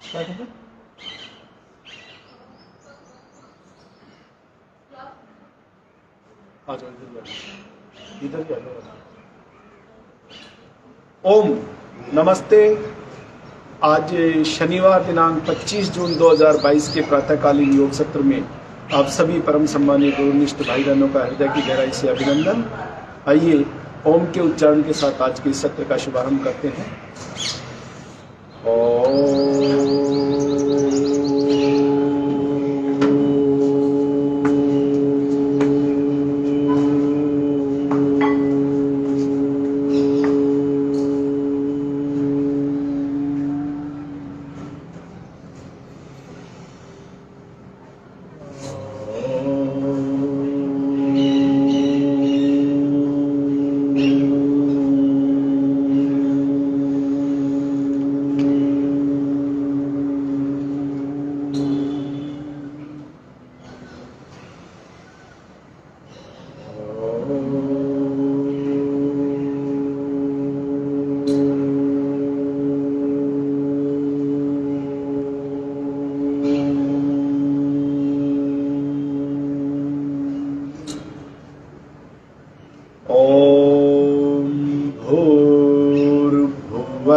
क्या कहते हैं? आ जाओ इधर ही आ जाओ। ओम नमस्ते। आज शनिवार दिनांक 25 जून 2022 के प्रातःकालीन योग सत्र में आप सभी परम सम्मानीय गुरुनिष्ठ भाई बहनों का हृदय की गहराई से अभिनंदन। आइए ओम के उच्चारण के साथ आज के सत्र का शुभारंभ करते हैं।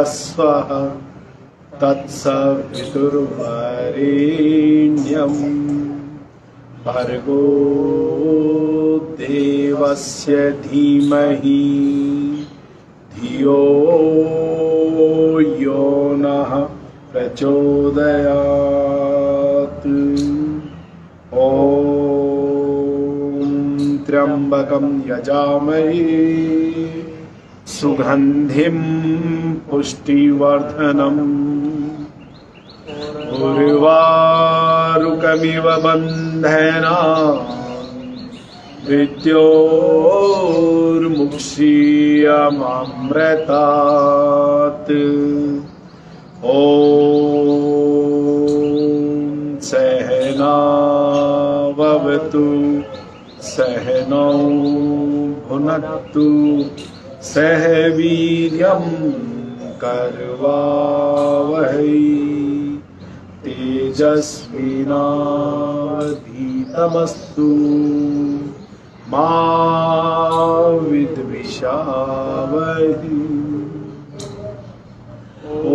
स्वः तत्सवितुर्वरेण्यं भर्गो देवस्य धीमहि धियो यो नः प्रचोदयात्। ॐ त्र्यंबकं यजामहे सुगंधिं पुष्टिवर्धनम् उर्वारुकमिव बन्धनान् मृत्योर्मुक्षीयमामृतात्। ॐ सहनाववतु सहनौ भुनक्तु सह वीर्यं करवावहै तेजस्विनावधीतमस्तु मा विद्विषावहै।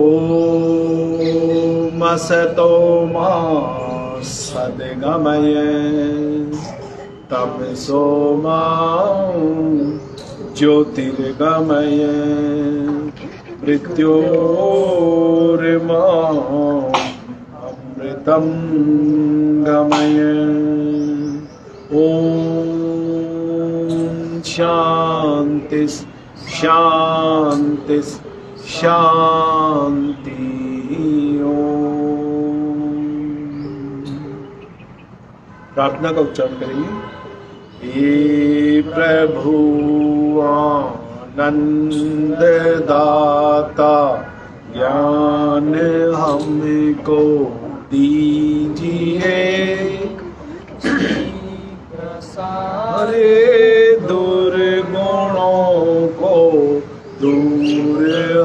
ॐ असतो मा सद्गमय तमसो मा ज्योतिर्गमय मृत्योर्मामृतं गमय। ॐ शान्ति शान्ति शान्ति। प्रार्थना का उच्चारण करेंगे। हे प्रभु आनंद दाता ज्ञान हमको दीजिए, सारे दुर्गुणों को दूर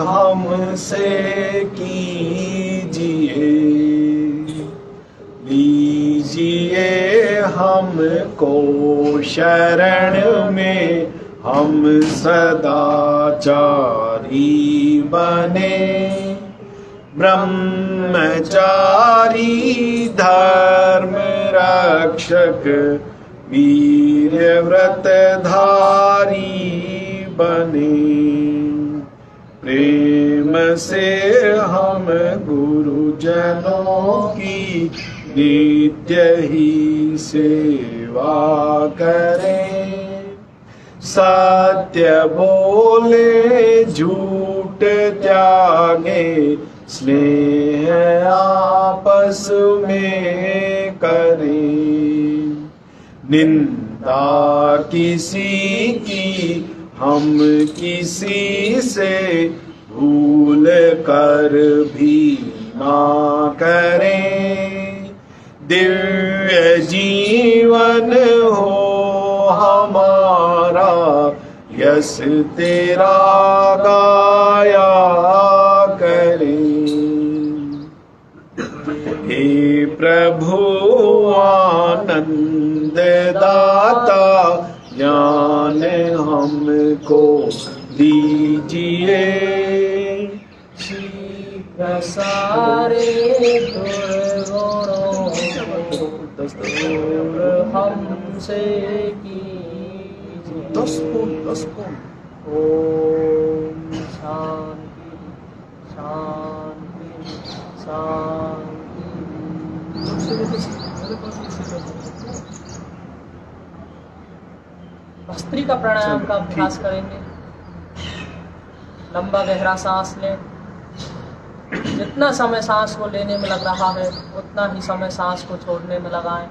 हमसे कीजिए। लीजिए हमको शरण में, हम सदाचारी बने, ब्रह्मचारी धर्म रक्षक वीर व्रतधारी बने। प्रेम से हम गुरुजनों की नित्य ही सेवा करें, सत्य बोले झूठ त्यागे, स्नेह आपस में करें। निंदा किसी की हम किसी से भूल कर भी ना करें। दिव्य जीवन हो हमारा, यश तेरा गाया करें। हे प्रभु आनंद दाता ज्ञान हमको दीजिए। सारे दुर्गुणों दूर हमसे कीजिए। 10 पूर्ण। ओम शांति शांति शांति। भस्त्रिका प्राणायाम का अभ्यास करेंगे। लंबा गहरा सांस लें। जितना समय सांस को लेने में लग रहा है उतना ही समय सांस को छोड़ने में लगाएं।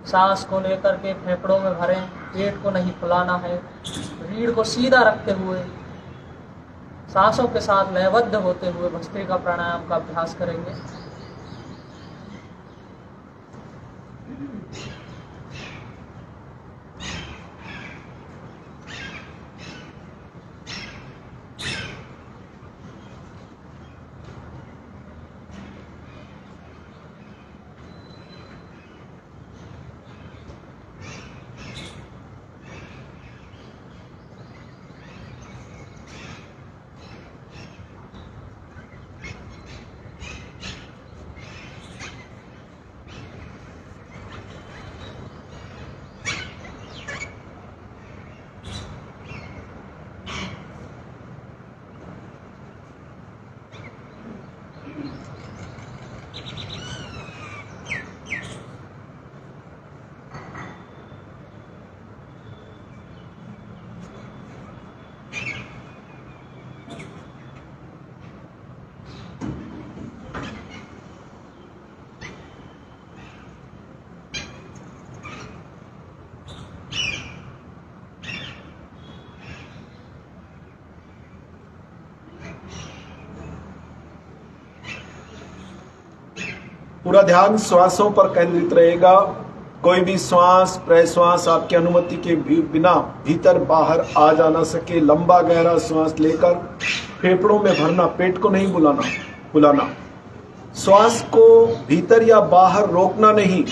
सांस को लेकर के फेफड़ों में भरें, पेट को नहीं फुलाना है। रीढ़ को सीधा रखते हुए सांसों के साथ लयबद्ध होते हुए भस्त्रिका प्राणायाम का अभ्यास करेंगे। पूरा ध्यान श्वासों पर केंद्रित रहेगा। कोई भी श्वास प्रश्वास आपकी अनुमति के बिना भीतर बाहर आ जा ना सके। लंबा गहरा श्वास लेकर फेफड़ों में भरना, पेट को नहीं बुलाना। श्वास को भीतर या बाहर रोकना नहीं।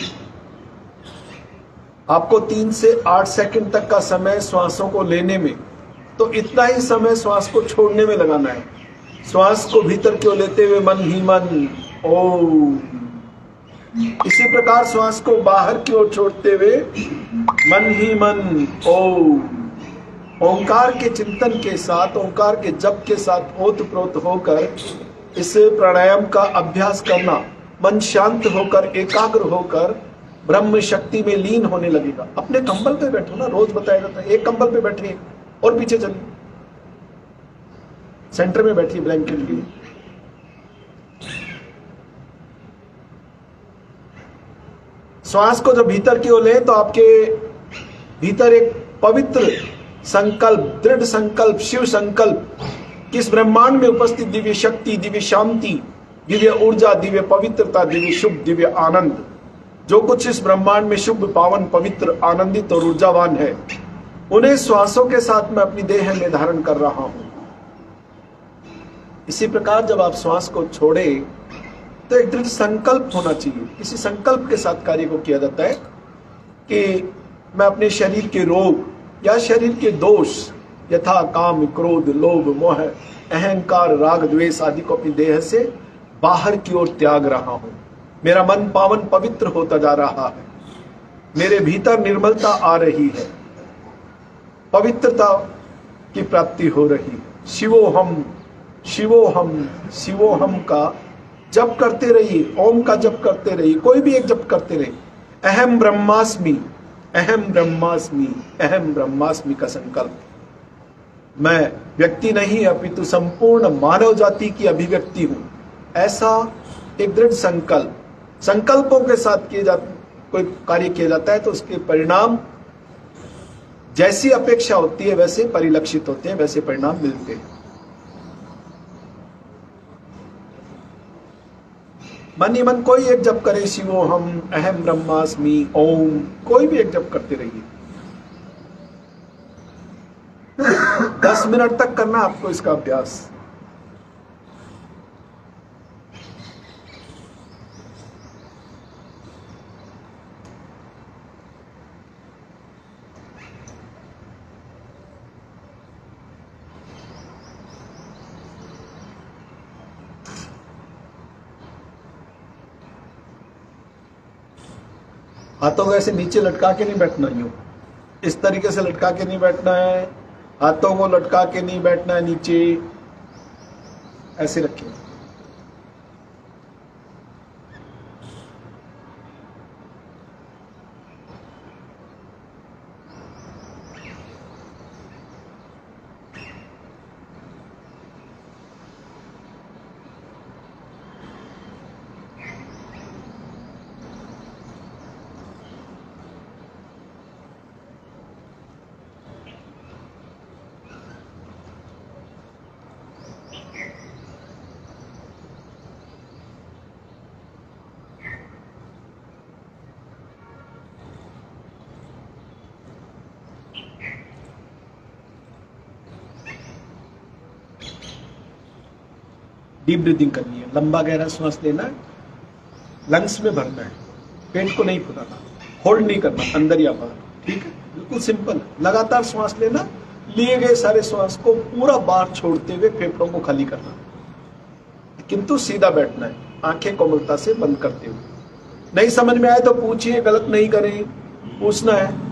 आपको 3 से 8 सेकंड तक का समय श्वासों को लेने में, तो इतना ही समय श्वास को छोड़ने में लगाना है। श्वास को भीतर क्यों लेते हुए मन ही मन ओम। इसी प्रकार श्वास को बाहर की ओर छोड़ते हुए मन ही मन ओम। ओंकार के चिंतन के साथ, ओंकार के जप के साथ ओतप्रोत होकर इस प्राणायाम का अभ्यास करना। मन शांत होकर, एकाग्र होकर ब्रह्म शक्ति में लीन होने लगेगा। अपने कंबल पे बैठो ना, रोज बताया जाता है। एक कंबल पे बैठिए और पीछे चलिए, सेंटर में बैठिए ब्लैंकेट के लिए। श्वास को जब भीतर की ओर ले तो आपके भीतर एक पवित्र संकल्प, दृढ़ संकल्प, शिव संकल्प, किस ब्रह्मांड में उपस्थित दिव्य शक्ति, दिव्य शांति, दिव्य ऊर्जा, दिव्य पवित्रता, दिव्य शुभ, दिव्य आनंद, जो कुछ इस ब्रह्मांड में शुभ, पावन, पवित्र, आनंदित और ऊर्जावान है, उन्हें श्वासों के साथ मैं अपनी देह में धारण कर रहा हूं। इसी प्रकार जब आप श्वास को छोड़े तो एक दृढ़ संकल्प होना चाहिए। इसी संकल्प के साथ कार्य को किया जाता है कि मैं अपने शरीर के रोग या शरीर के दोष यथा काम, क्रोध, लोभ, मोह, अहंकार, राग, द्वेष आदि को अपनी देह से बाहर की ओर त्याग रहा हूं। मेरा मन पावन पवित्र होता जा रहा है। मेरे भीतर निर्मलता आ रही है, पवित्रता की प्राप्ति हो रही है। शिवोहम शिवोहम शिवोहम का जप करते रहिए, ओम का जप करते रहिए, कोई भी एक जप करते रहिए। अहम ब्रह्मास्मि, अहम ब्रह्मास्मि, अहम ब्रह्मास्मि का संकल्प। मैं व्यक्ति नहीं अपितु संपूर्ण मानव जाति की अभिव्यक्ति हूं, ऐसा एक दृढ़ संकल्प। संकल्पों के साथ कोई कार्य किया जाता है तो उसके परिणाम जैसी अपेक्षा होती है वैसे परिलक्षित होते हैं, वैसे परिणाम मिलते हैं। मन ही मन कोई एक जप करे, शिवोहम, अहम ब्रह्मास्मि, ओम, कोई भी एक जप करते रहिए। 10 मिनट तक करना आपको इसका अभ्यास। 10 हाथों को ऐसे नीचे लटका के नहीं बैठना, यूं इस तरीके से लटका के नहीं बैठना है, हाथों को लटका के नहीं बैठना है, नीचे ऐसे रखें। डीप ब्रीदिंग करनी है, लंबा गहरा सांस लेना है, लंग्स में भरना है, पेट को नहीं फुलाना, होल्ड नहीं करना अंदर या बाहर, ठीक है, बिल्कुल सिंपल। लगातार सांस लेना, लिए गए सारे सांस को पूरा बाहर छोड़ते हुए फेफड़ों को खाली करना, किंतु सीधा बैठना है, आंखें कोमलता से बंद करते हुए। नहीं समझ में आए तो पूछिए, गलत नहीं करें, पूछना है।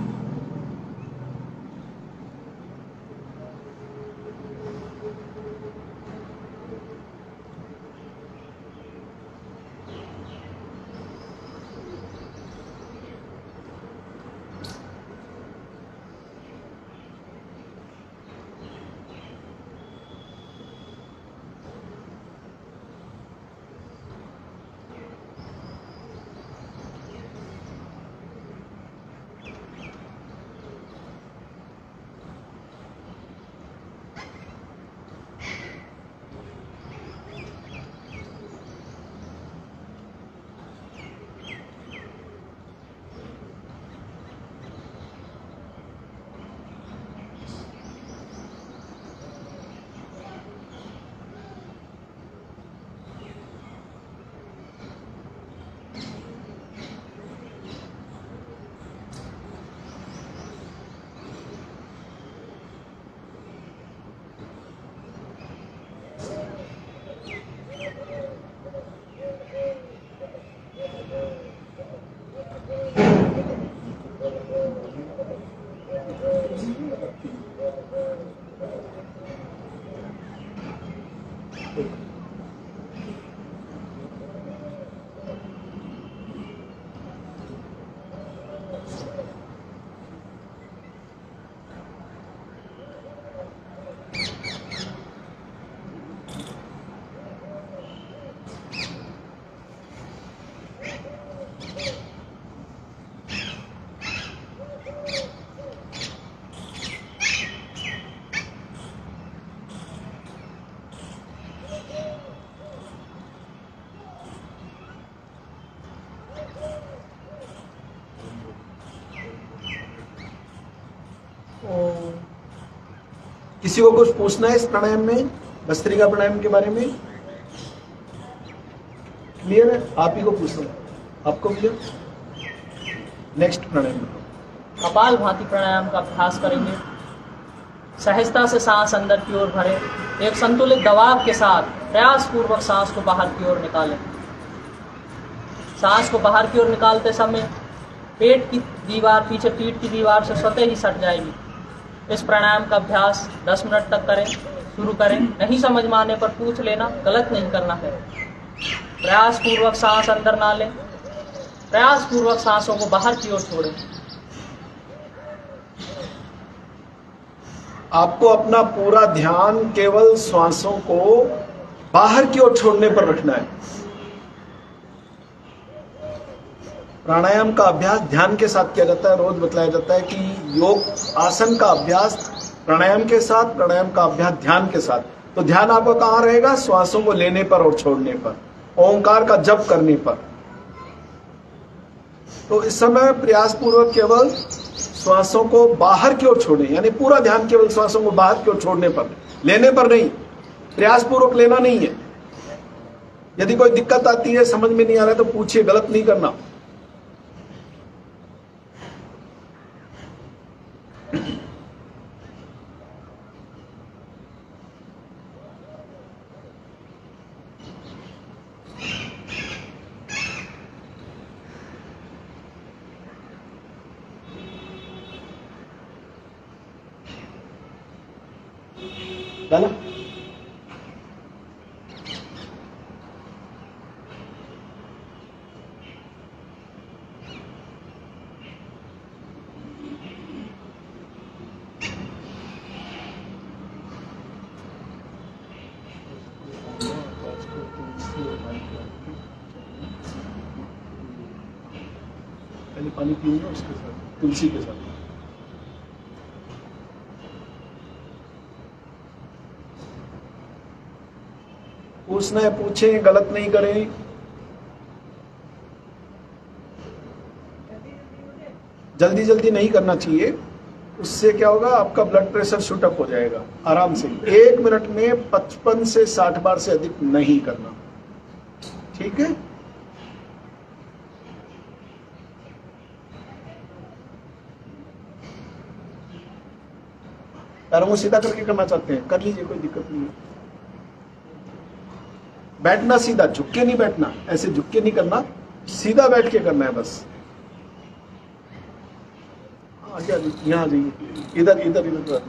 किसी को कुछ पूछना है इस प्राणायाम में, भस्त्रिका प्राणायाम के बारे में? क्लियर है? आप ही को पूछना है, आपको क्लियर? नेक्स्ट प्राणायाम कपाल भाती प्राणायाम का अभ्यास करेंगे। सहजता से सांस अंदर की ओर भरें, एक संतुलित दबाव के साथ प्रयास पूर्वक सांस को बाहर की ओर निकालें। सांस को बाहर की ओर निकालते समय पेट की दीवार पीछे पीठ की दीवार से स्वतः ही सट जाएगी। इस प्राणायाम का अभ्यास 10 मिनट तक करें। शुरू करें, नहीं समझ में आने पर पूछ लेना, गलत नहीं करना है। प्रयास पूर्वक सांस अंदर ना लें, प्रयास पूर्वक सांसों को बाहर की ओर छोड़ें। आपको अपना पूरा ध्यान केवल श्वासों को बाहर की ओर छोड़ने पर रखना है। प्राणायाम का अभ्यास ध्यान के साथ किया जाता है। रोज बतलाया जाता है कि योग आसन का अभ्यास प्राणायाम के साथ, प्राणायाम का अभ्यास ध्यान के साथ। तो ध्यान आपका कहाँ रहेगा? श्वासों को लेने पर और छोड़ने पर, ओंकार का जप करने पर। तो इस समय प्रयास पूर्वक केवल श्वासों को बाहर की ओर छोड़ें, यानी पूरा ध्यान केवल श्वासों को बाहर की ओर छोड़ने पर, लेने पर नहीं। प्रयास पूर्वक लेना नहीं है। यदि कोई दिक्कत आती है, समझ में नहीं आ रहा है, तो पूछिए, गलत नहीं करना। डाला। पहले पानी पीऊंगा उसके साथ, तुलसी के साथ। पूछना है पूछें, गलत नहीं करें। जल्दी जल्दी नहीं करना चाहिए, उससे क्या होगा, आपका ब्लड प्रेशर शूट अप हो जाएगा। आराम से 1 मिनट में 55 से 60 बार से अधिक नहीं करना, ठीक है। पैरों को सीधा करके करना चाहते हैं, कर लीजिए, कोई दिक्कत नहीं है। बैठना सीधा, झुक के नहीं बैठना, ऐसे झुक के नहीं करना, सीधा बैठ के करना है बस। आगे यहाँ आ जाइए, इधर इधर इधर।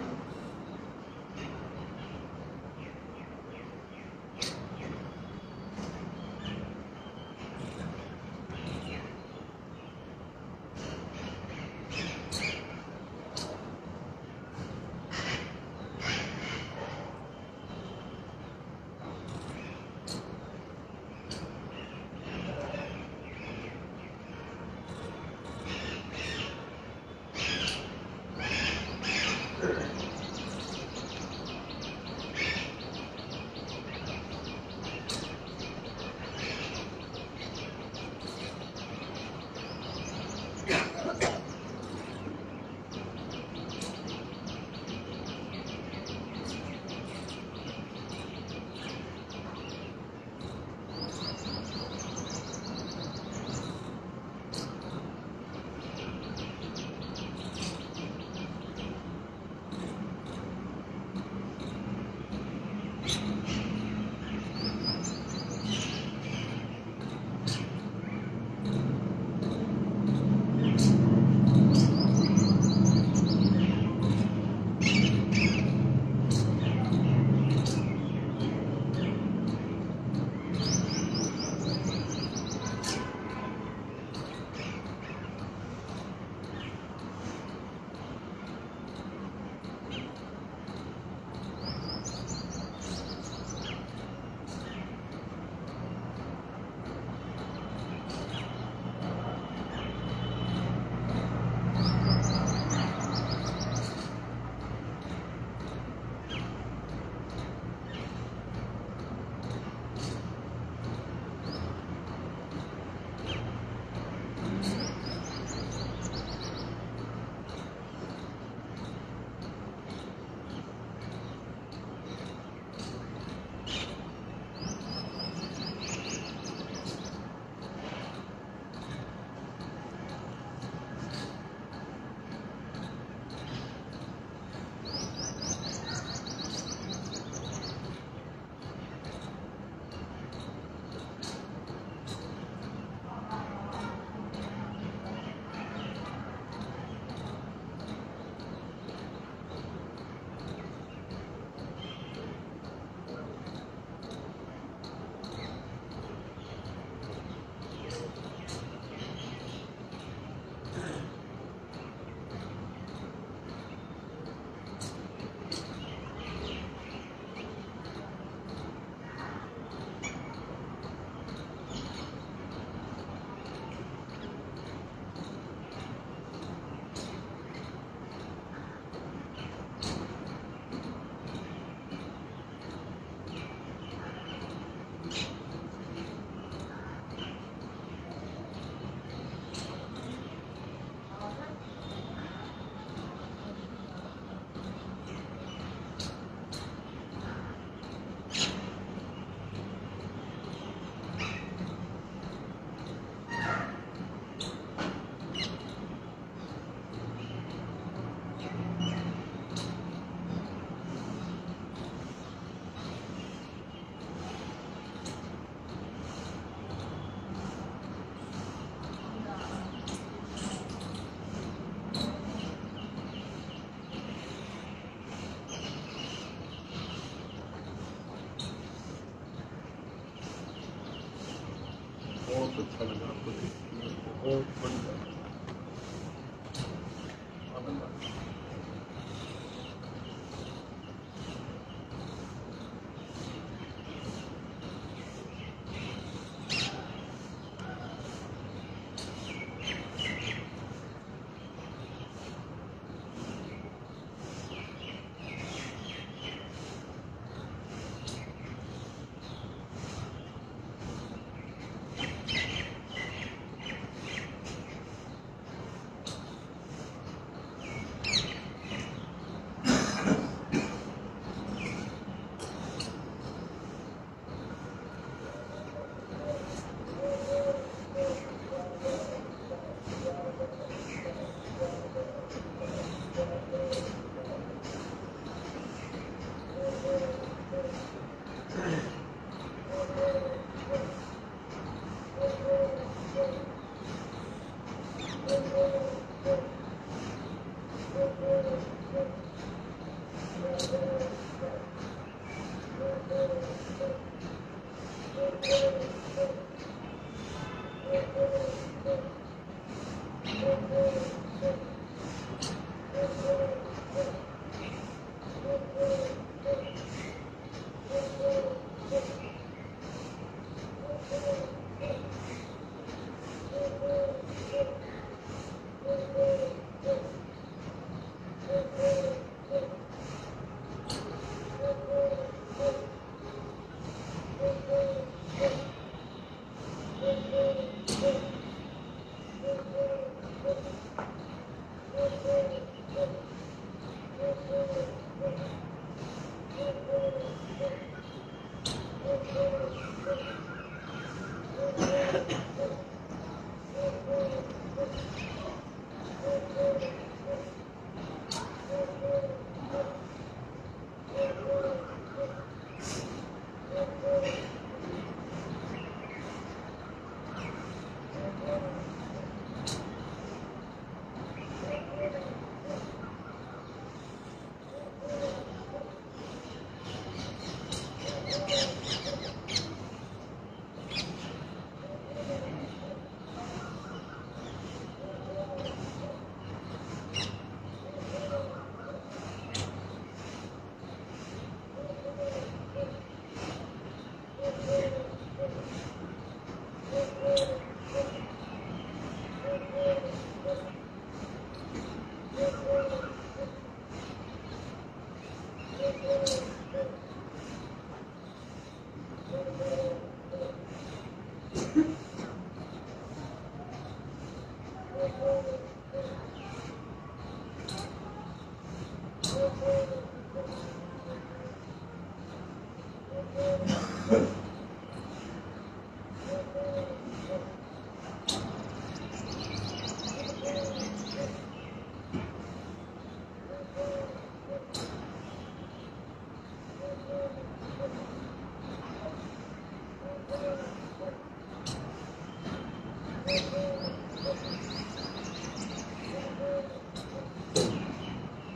बहुत अच्छा लगा आपको देख के, बहुत बढ़िया आनंद आया।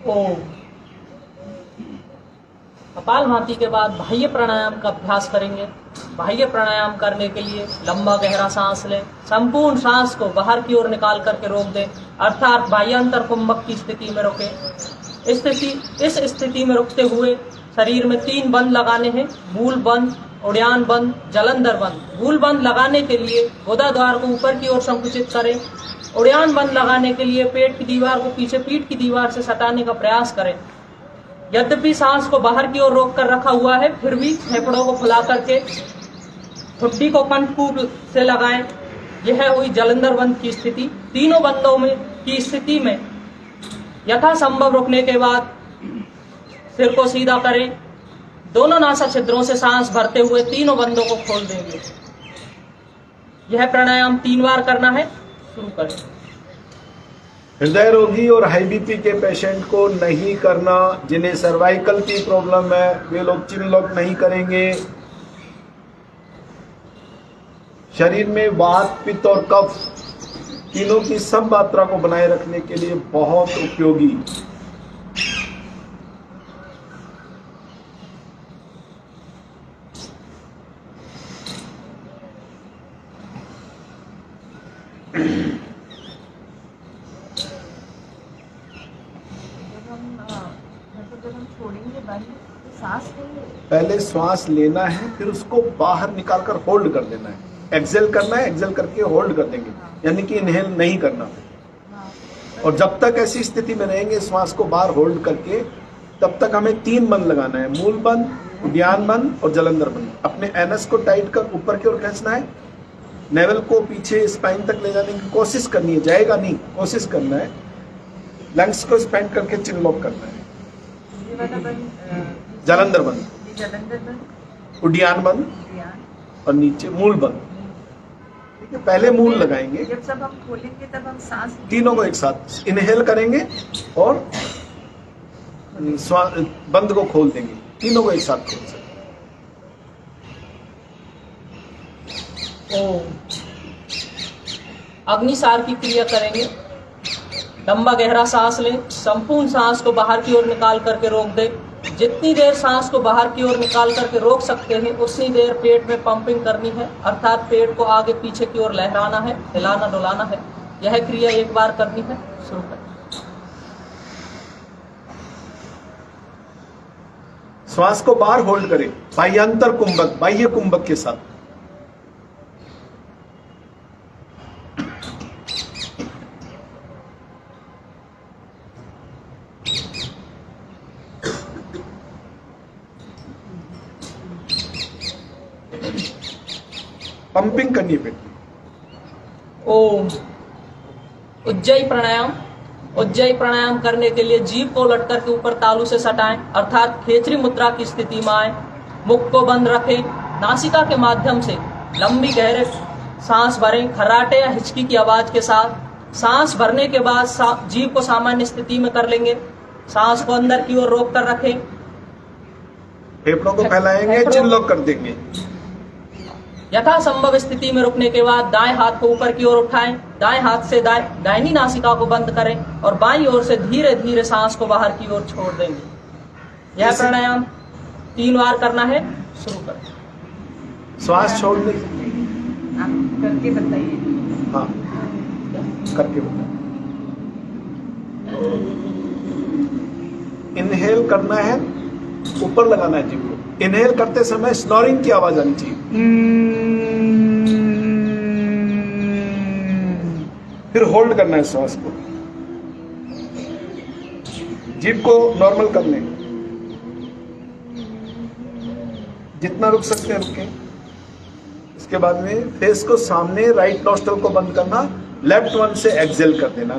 ओम। कपालभाति के बाद बाह्य प्राणायाम का अभ्यास करेंगे। बाह्य प्राणायाम करने के लिए लंबा गहरा सांस लें, संपूर्ण सांस को बाहर की ओर निकाल करके रोक दें, अर्थात बाह्यांतर कुंभक की स्थिति में रोकें। इस स्थिति में रुकते हुए शरीर में 3 बंद लगाने हैं, मूल बंद, उड़ान बंद, जलंधर बंद। मूल बंद लगाने के लिए गुदा द्वार को ऊपर की ओर संकुचित करें। उड़ान बंद लगाने के लिए पेट की दीवार को पीछे पीठ की दीवार से सटाने का प्रयास करें। यद्यपि सांस को बाहर की ओर रोक कर रखा हुआ है, फिर भी फेफड़ों को फुला करके ठुड्डी को कंठकूट से लगाएं। यह हुई जलंधर बंद की स्थिति। तीनों बंदों में की स्थिति में यथासंभव रुकने के बाद सिर को सीधा करें। दोनों नासा छिद्रों से सांस भरते हुए तीनों बंदों को खोल देंगे। यह प्राणायाम 3 बार करना है। शुरू करें। हृदय रोगी और हाई बीपी के पेशेंट को नहीं करना। जिन्हें सर्वाइकल की प्रॉब्लम है वे लोग चिन लॉक नहीं करेंगे। शरीर में वात, पित्त और कफ तीनों की सम मात्रा को बनाए रखने के लिए बहुत उपयोगी। सांस नहीं है। पहले श्वास लेना है, फिर उसको बाहर निकालकर होल्ड कर देना है। एक्सेल करना है, एक्सेल करके होल्ड कर देंगे, यानी कि इनहेल नहीं करना। हाँ। और जब तक ऐसी स्थिति में रहेंगे श्वास को बाहर होल्ड करके, तब तक हमें 3 बंद लगाना है, मूल बंद, उद्यान बंद और जलंधर बंद। अपने एनएस को टाइट कर ऊपर की ओर खींचना है, नेवल को पीछे स्पाइन तक ले जाने की कोशिश करनी है, जाएगा नहीं, कोशिश करना है। लंग्स को स्पेंड करके चिन लॉक करना है। ये वाला बंद, जलंधर बंद, ये जलंधर बंद, उद्यान बंद ध्यान। और नीचे मूल बंद। ठीक है, पहले मूल लगाएंगे, जब सब हम खोलेंगे तब हम सांस तीनों को एक साथ इनहेल करेंगे और बंद को खोल देंगे, तीनों को एक साथ खोल सकते। ओम। अग्निसार की क्रिया करेंगे। लंबा गहरा सांस लें, संपूर्ण सांस को बाहर की ओर निकाल करके रोक दें। जितनी देर सांस को बाहर की ओर निकाल करके रोक सकते हैं, उतनी देर पेट में पंपिंग करनी है, अर्थात पेट को आगे पीछे की ओर लहराना है, हिलाना डुलाना है। यह क्रिया एक बार करनी है। शुरू करें। श्वास को बाहर होल्ड करें, बाह्यांतर कुंभक, बाह्य कुंभक के साथ। पंपिंग करनी है पेट में। ओम। उज्जयी प्राणायाम। उज्जयी प्राणायाम करने के लिए जीभ को लट कर के ऊपर तालू से सटाएं, अर्थात खेचरी मुद्रा की स्थिति में आए। मुख को बंद रखें, नासिका के माध्यम से लंबी गहरे सांस भरें, खर्राटे या हिचकी की आवाज के साथ। सांस भरने के बाद जीभ को सामान्य स्थिति में कर लेंगे। सांस को अंदर की ओर रोक कर रखें, फेफड़ों को फैलाएंगे, चिन लॉक कर देंगे। यथा संभव स्थिति में रुकने के बाद दाएं हाथ को ऊपर की ओर उठाएं, दाएं हाथ से दाहिनी नासिका को बंद करें और बाईं ओर से धीरे धीरे सांस को बाहर की ओर छोड़ देंगे। यह प्राणायाम 3 बार करना है। शुरू करें। श्वास छोड़ने, आप करके बताइए। हाँ करके बताइए। इनहेल करना है, ऊपर लगाना है जीभ को। इनहेल करते समय स्नोरिंग की आवाज आनी चाहिए। फिर होल्ड करना है श्वास को, जीभ को नॉर्मल कर लें, जितना रुक सकते हैं रुकें। इसके बाद में फेस को सामने, राइट नॉस्ट्रल को बंद करना, लेफ्ट वन से एक्सेल कर देना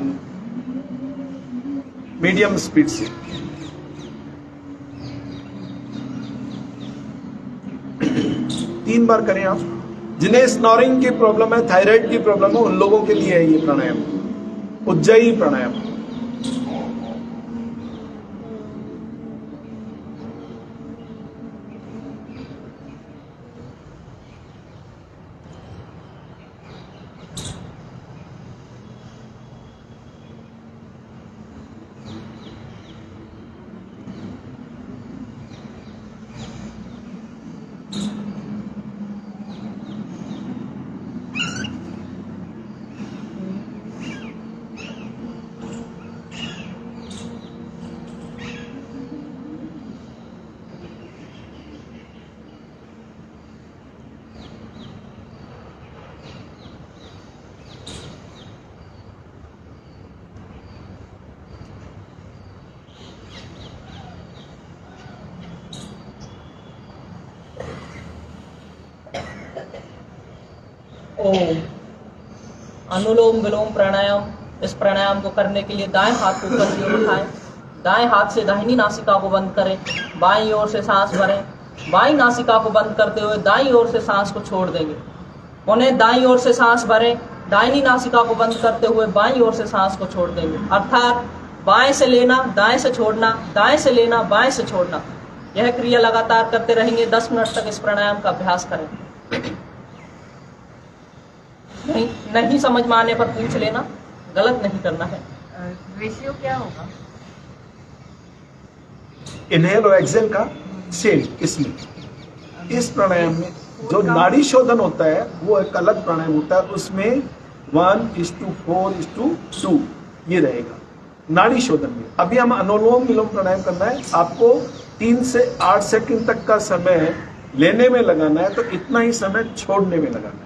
मीडियम स्पीड से। तीन बार करें आप। जिन्हें स्नोरिंग की प्रॉब्लम है, थायराइड की प्रॉब्लम है, उन लोगों के लिए है ये प्राणायाम, उज्जयी प्राणायाम। ओम। अनुलोम विलोम प्राणायाम। इस प्राणायाम को करने के लिए दाएं हाथ को ऊपर की ओर उठाएं, दाएं हाथ से दाहिनी नासिका को बंद करें, बाईं ओर से सांस भरें, बाईं नासिका को बंद करते हुए दाईं ओर से सांस को छोड़ देंगे। उन्हें दाईं ओर से सांस भरें, दाहिनी नासिका को बंद करते हुए बाईं ओर से सांस को छोड़ देंगे, अर्थात बाएं से लेना, दाएं से छोड़ना, दाएं से लेना, बाएं से छोड़ना। यह क्रिया लगातार करते रहेंगे। 10 मिनट तक इस प्राणायाम का अभ्यास करें। नहीं समझ में आने पर पूछ लेना, गलत नहीं करना है। रेशियो क्या होगा? इनहेल और एक्सेल का सेम इसमें, इस प्राणायाम में जो नाड़ी शोधन होता है वो एक अलग प्राणायाम होता है, उसमें 1:4:2 ये रहेगा नाड़ी शोधन में। अभी हम अनुलोम विलोम प्राणायाम करना है। आपको 3 से 8 सेकंड तक का समय लेने में लगाना है तो इतना ही समय छोड़ने में लगाना है।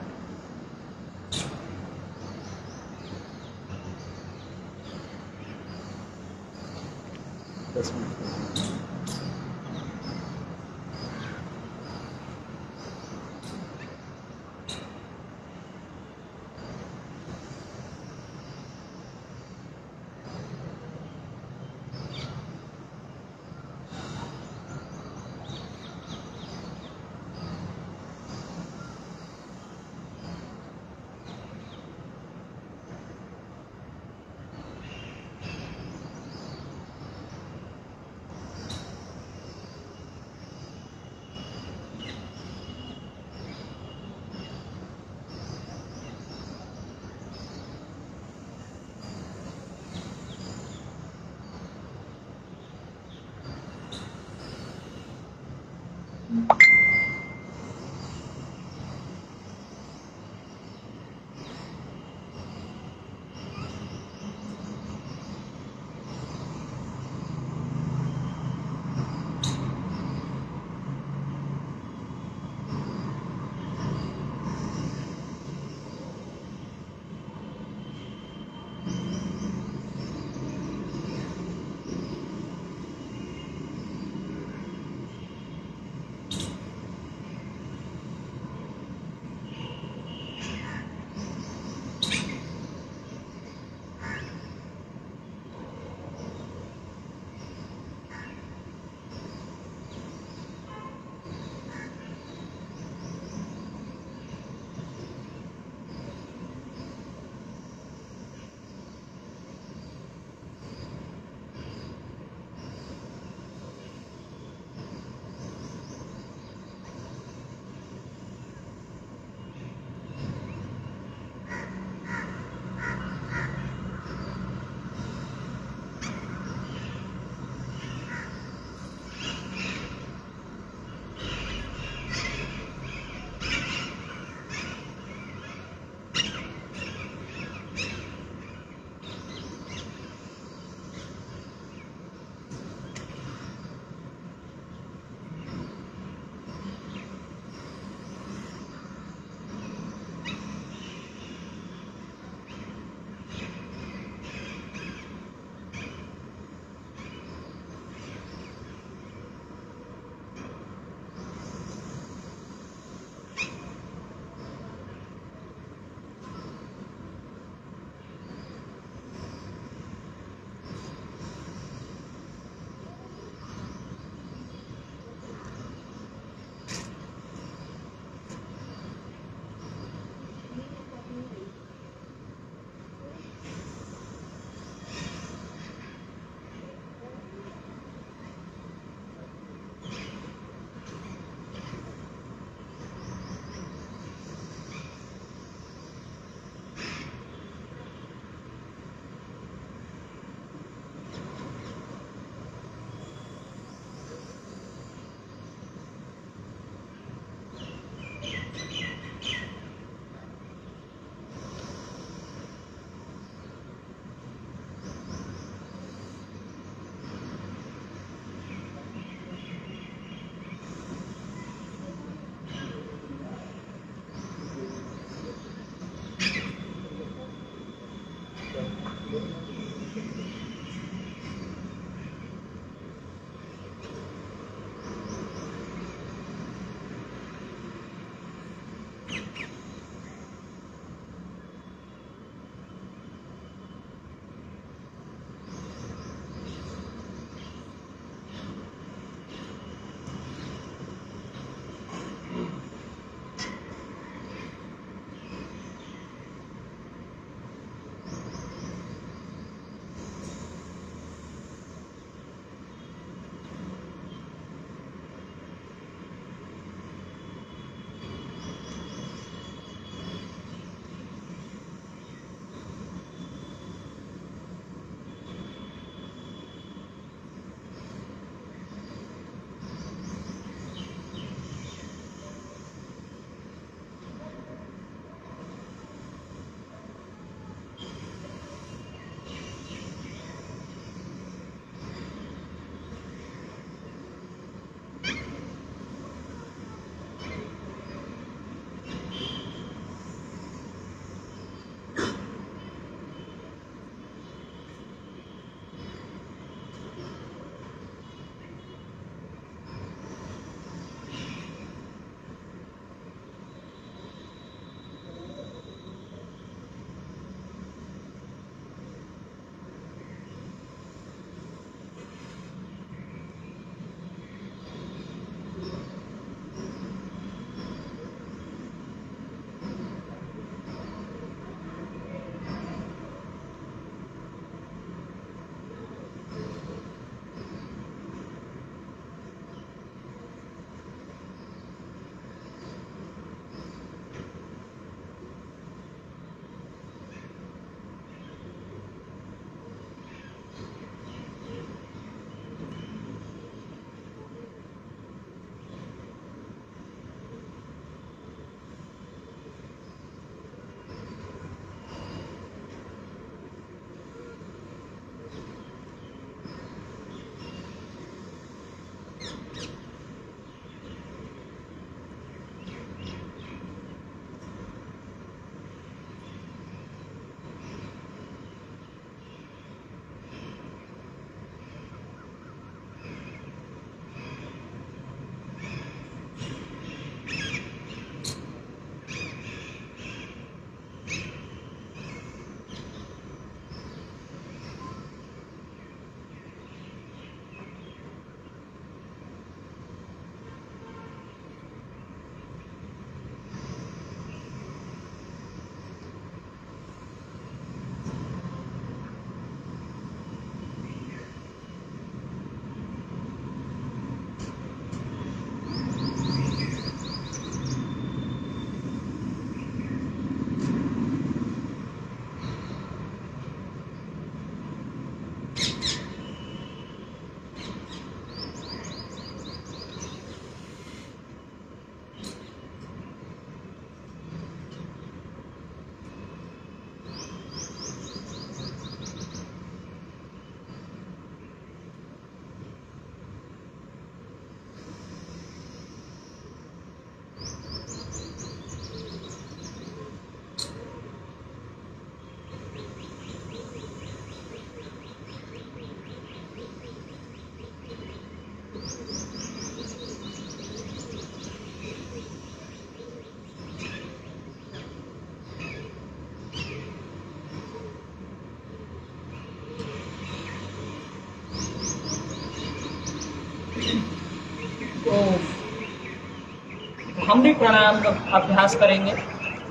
भ्रामरी प्राणायाम का अभ्यास करेंगे।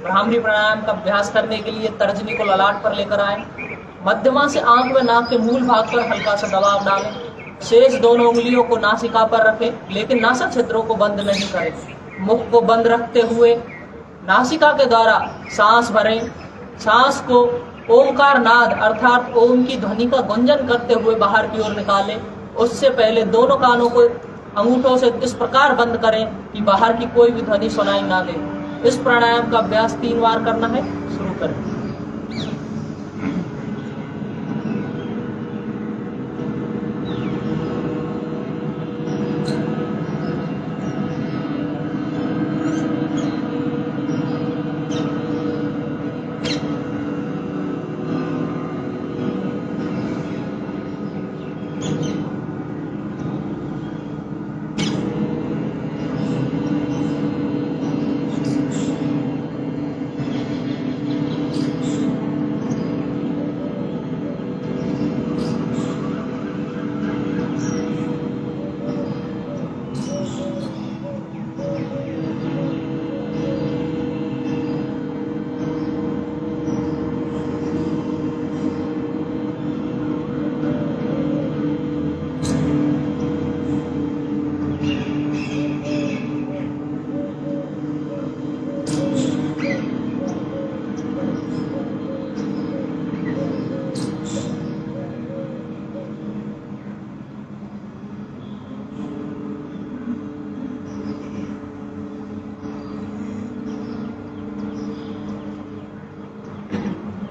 भ्रामरी प्राणायाम का अभ्यास करने के लिए तर्जनी को ललाट पर लेकर आए, मध्यमा से आंख व नाक के मूल भाग पर हल्का सा दबाव डालें, शेष दोनों उंगलियों को नासिका पर रखें, लेकिन नासा छिद्रों को बंद नहीं करें। मुख को बंद रखते हुए नासिका के द्वारा सांस भरें। सांस को ओमकार नाद अर्थात ओम की ध्वनि का गुंजन करते हुए बाहर की ओर निकालें। उससे पहले दोनों कानों को अंगूठों से इस प्रकार बंद करें कि बाहर की कोई भी ध्वनि सुनाई ना दे। इस प्राणायाम का अभ्यास 3 बार करना है। शुरू करें।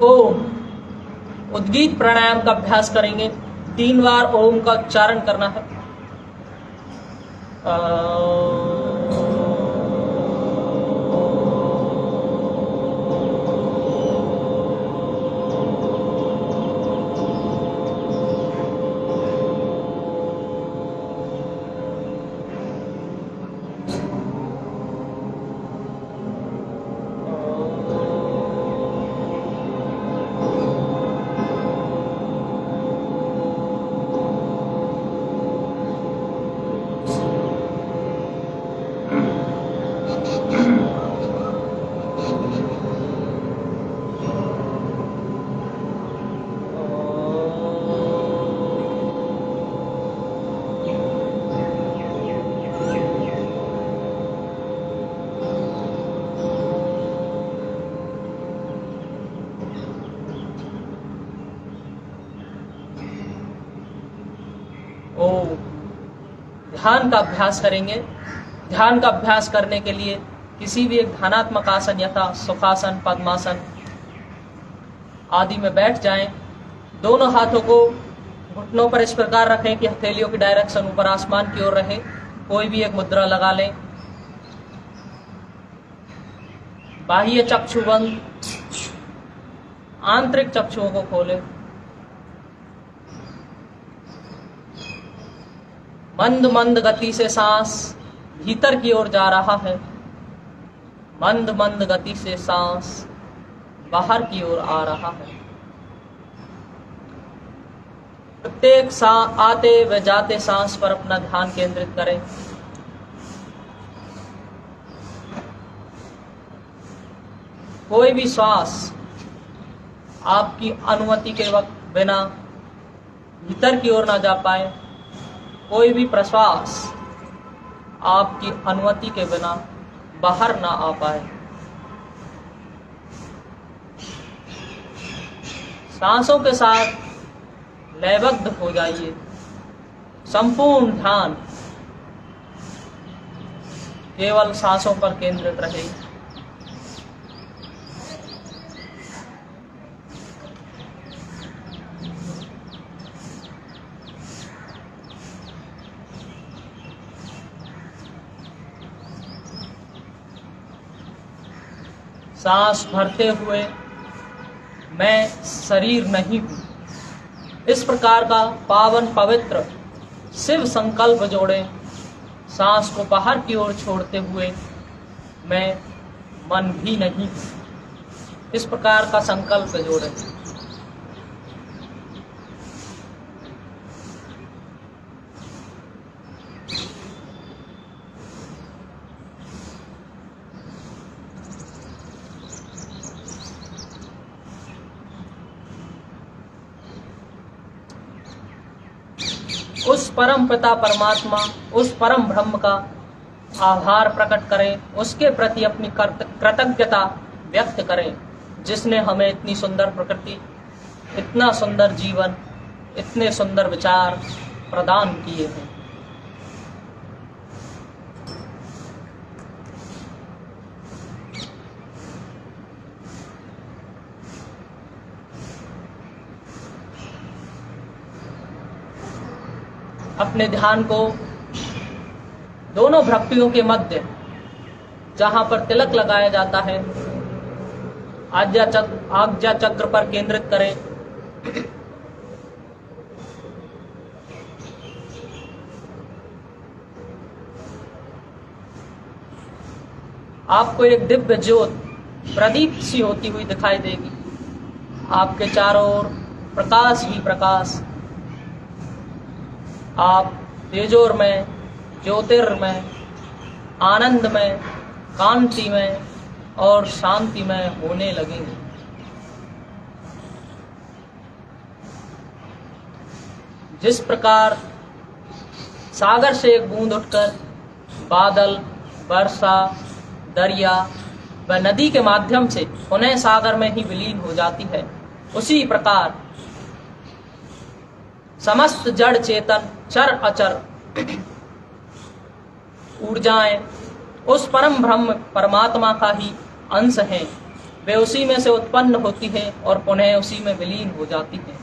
ओम उद्गीत प्राणायाम का अभ्यास करेंगे। 3 बार ओम का उच्चारण करना है। ध्यान का अभ्यास करेंगे। ध्यान का अभ्यास करने के लिए किसी भी एक ध्यानात्मक आसन यथा सुखासन, पद्मासन आदि में बैठ जाएं। दोनों हाथों को घुटनों पर इस प्रकार रखें कि हथेलियों की डायरेक्शन ऊपर आसमान की ओर रहे। कोई भी एक मुद्रा लगा लें। बाह्य चक्षु बंद, आंतरिक चक्षुओं को खोलें। मंद मंद गति से सांस भीतर की ओर जा रहा है। मंद मंद गति से सांस बाहर की ओर आ रहा है। प्रत्येक आते व जाते सांस पर अपना ध्यान केंद्रित करें। कोई भी श्वास आपकी अनुमति के वक्त बिना भीतर की ओर ना जा पाए, कोई भी प्रश्वास आपकी अनुमति के बिना बाहर ना आ पाए। सांसों के साथ लयबद्ध हो जाइए। संपूर्ण ध्यान केवल सांसों पर केंद्रित रहे। सांस भरते हुए मैं शरीर नहीं हूँ, इस प्रकार का पावन पवित्र शिव संकल्प जोड़ें। सांस को बाहर की ओर छोड़ते हुए मैं मन भी नहीं हूँ, इस प्रकार का संकल्प जोड़ें। परम पिता परमात्मा, उस परम ब्रह्म का आभार प्रकट करें, उसके प्रति अपनी कृतज्ञता व्यक्त करें, जिसने हमें इतनी सुंदर प्रकृति, इतना सुंदर जीवन, इतने सुंदर विचार प्रदान किए हैं। अपने ध्यान को दोनों भ्रक्तियों के मध्य, जहां पर तिलक लगाया जाता है, आज्ञा चक्र पर केंद्रित करें। आपको एक दिव्य ज्योत प्रदीप सी होती हुई दिखाई देगी। आपके चारों ओर प्रकाश ही प्रकाश। आप तेजोमय, ज्योतिर्मय, आनंदमय, कांतिमय और शांतिमय होने लगेंगे। जिस प्रकार सागर से एक बूंद उठकर बादल, वर्षा, दरिया व नदी के माध्यम से पुनः सागर में ही विलीन हो जाती है, उसी प्रकार समस्त जड़ चेतन, चर अचर ऊर्जाएं उस परम ब्रह्म परमात्मा का ही अंश हैं। वे उसी में से उत्पन्न होती हैं और पुनः उसी में विलीन हो जाती हैं।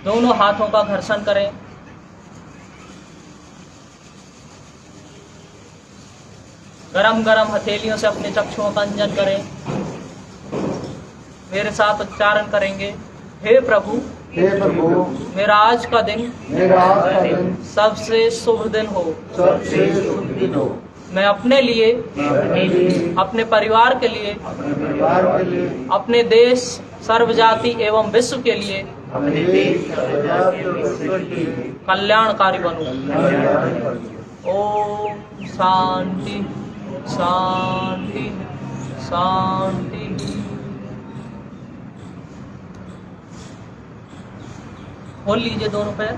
दोनों हाथों का घर्षण करें। गरम गरम हथेलियों से अपने चक्षुओं का अंजन करें। मेरे साथ उच्चारण करेंगे। हे प्रभु, मेरा आज का दिन सबसे शुभ दिन हो। मैं अपने लिए, अपने परिवार के लिए, अपने देश, सर्वजाति एवं विश्व के लिए कल्याणकारी बनूं। ओम शांति शांति शांति। खोल लीजिए दोनों पैर।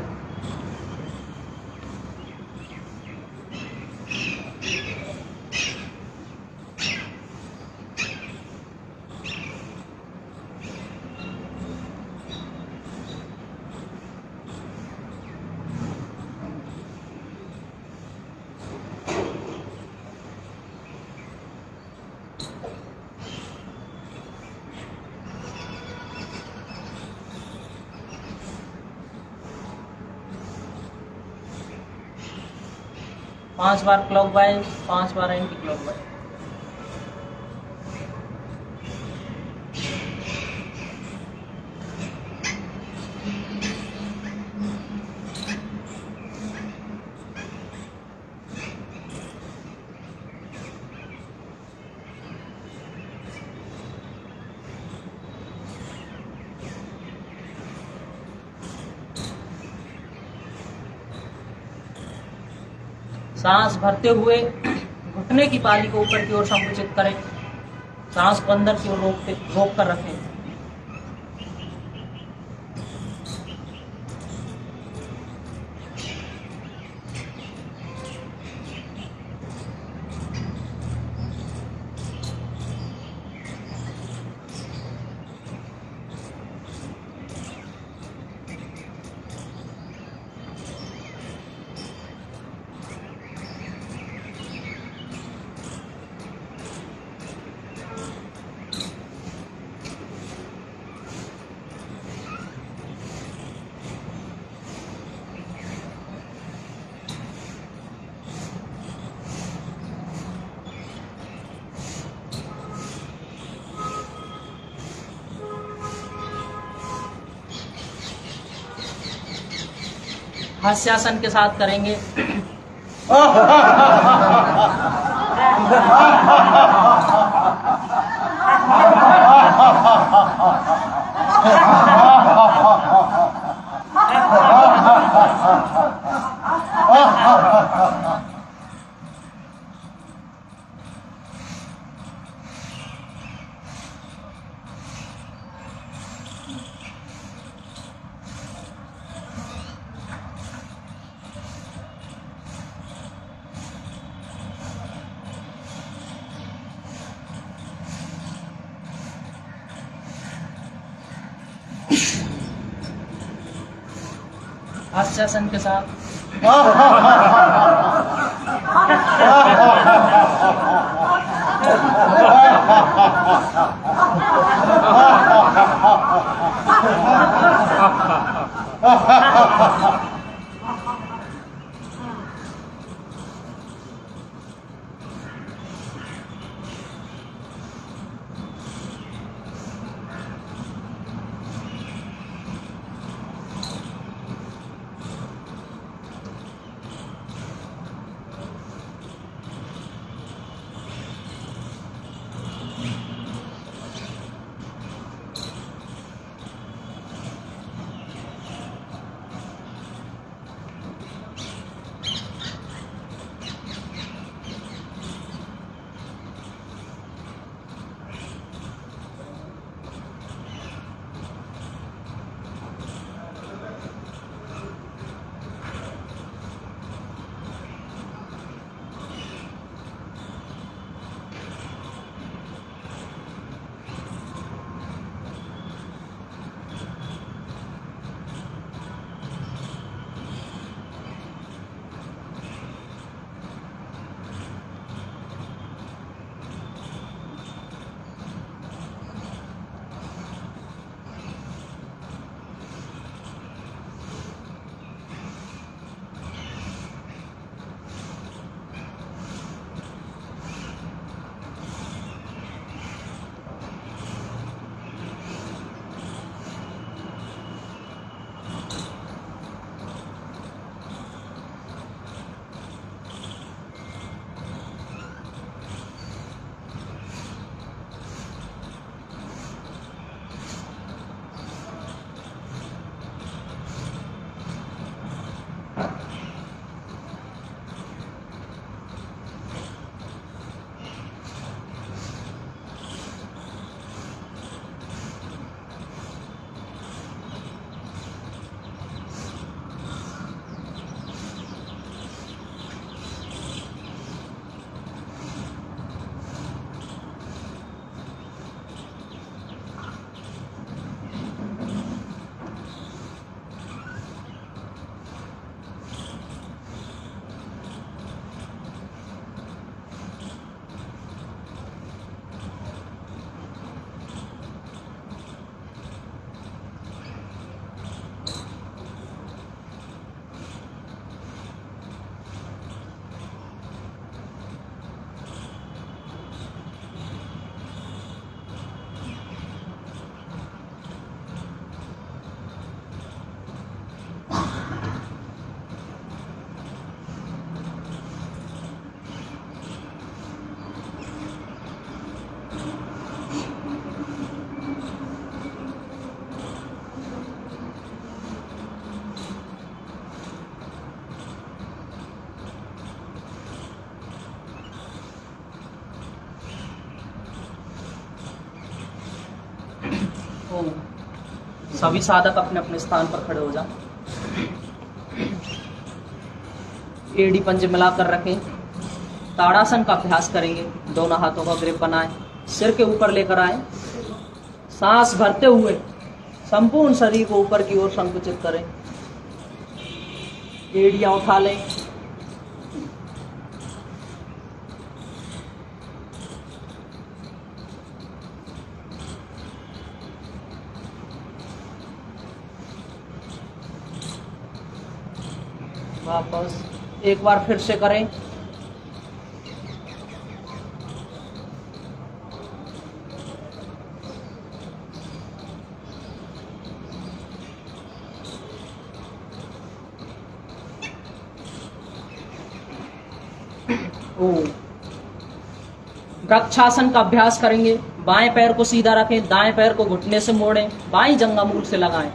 पांच बार क्लॉकवाइज, 5 बार एंटी क्लॉकवाइज। सांस भरते हुए घुटने की पाली को ऊपर की ओर संकुचित करें। सांस को अंदर की ओर रोक कर रखें। हास्यासन के साथ करेंगे। आश्वासन के साथ। तो सभी साधक अपने अपने स्थान पर खड़े हो जाएं। एड़ी पंजे मिलाकर रखें। ताड़ासन का अभ्यास करेंगे। दोनों हाथों का ग्रिप बनाएं, सिर के ऊपर लेकर आए। सांस भरते हुए संपूर्ण शरीर को ऊपर की ओर संकुचित करें। एड़ियां उठा लें। वापस एक बार फिर से करें। वृक्षासन का अभ्यास करेंगे। बाएं पैर को सीधा रखें, दाएं पैर को घुटने से मोड़ें, बाईं जंघामूल से लगाएं।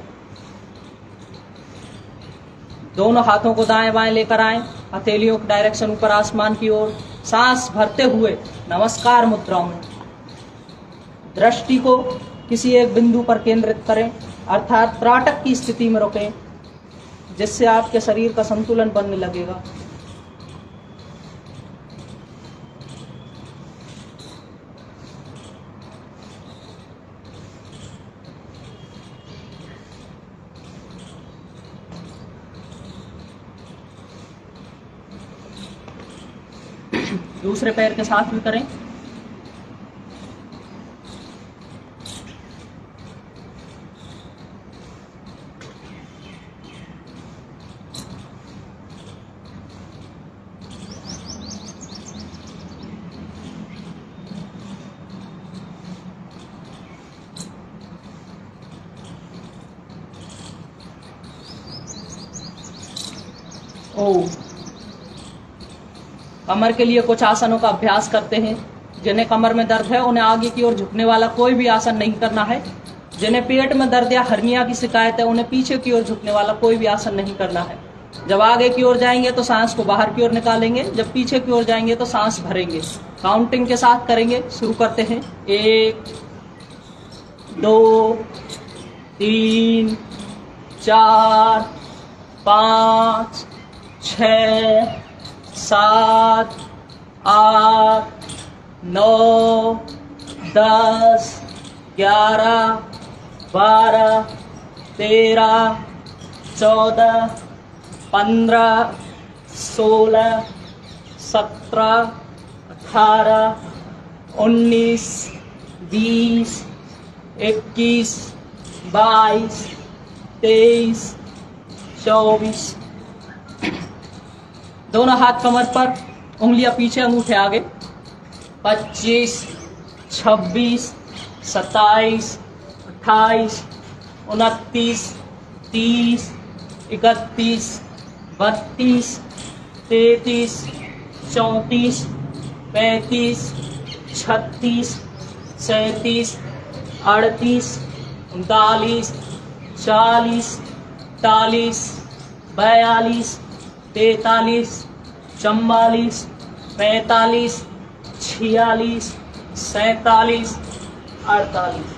दोनों हाथों को दाएं बाएं लेकर आएं, हथेलियों की डायरेक्शन ऊपर आसमान की ओर। सांस भरते हुए नमस्कार मुद्रा में दृष्टि को किसी एक बिंदु पर केंद्रित करें, अर्थात त्राटक की स्थिति में रुकें, जिससे आपके शरीर का संतुलन बनने लगेगा। दूसरे पैर के साथ भी करें। कमर के लिए कुछ आसनों का अभ्यास करते हैं। जिन्हें कमर में दर्द है उन्हें आगे की ओर झुकने वाला कोई भी आसन नहीं करना है। जिन्हें पेट में दर्द या हर्निया की शिकायत है उन्हें पीछे की ओर झुकने वाला कोई भी आसन नहीं करना है। जब आगे की ओर जाएंगे तो सांस को बाहर की ओर निकालेंगे, जब पीछे की ओर जाएंगे तो सांस भरेंगे। काउंटिंग के साथ करेंगे। शुरू करते हैं। 1 2 3 4 5 6 7 8 9 10 11 12 13 14 15 16 17 18 19 20 21 22 23 24। दोनों हाथ कमर पर, उंगलियां पीछे, अंगूठे आगे। 25 26 27 28 29 30 31 32 33 34 35 36 37 38 39 40 41 42 43 44 45 46 47 48।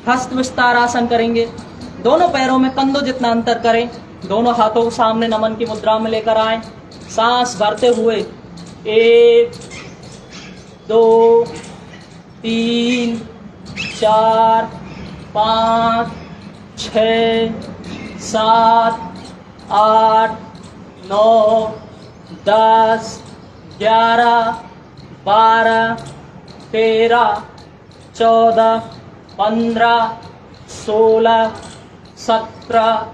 हस्त विस्तार आसन करेंगे। दोनों पैरों में कंधों जितना अंतर करें। दोनों हाथों को सामने नमन की मुद्रा में लेकर आए। सांस भरते हुए 1 2 3 4 5 6 7 8 9 10 11 12 13 14 15 16 17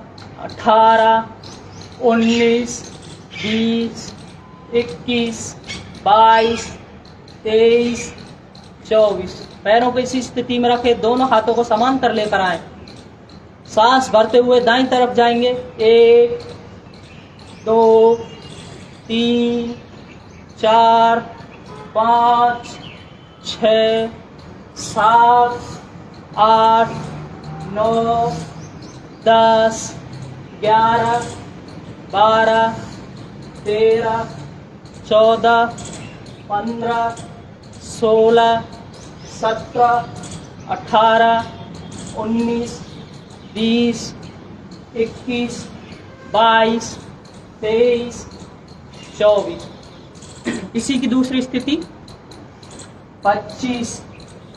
18 19 20 21 22 23 24। पैरों को इसी स्थिति में रखें। दोनों हाथों को समांतर लेकर आए। सांस भरते हुए दाईं तरफ जाएंगे। 1 2 3 4 5 6 7 8 9 10 11 12 13 14 15 16 17 18 19 20 21 22 23 24। इसी की दूसरी स्थिति 25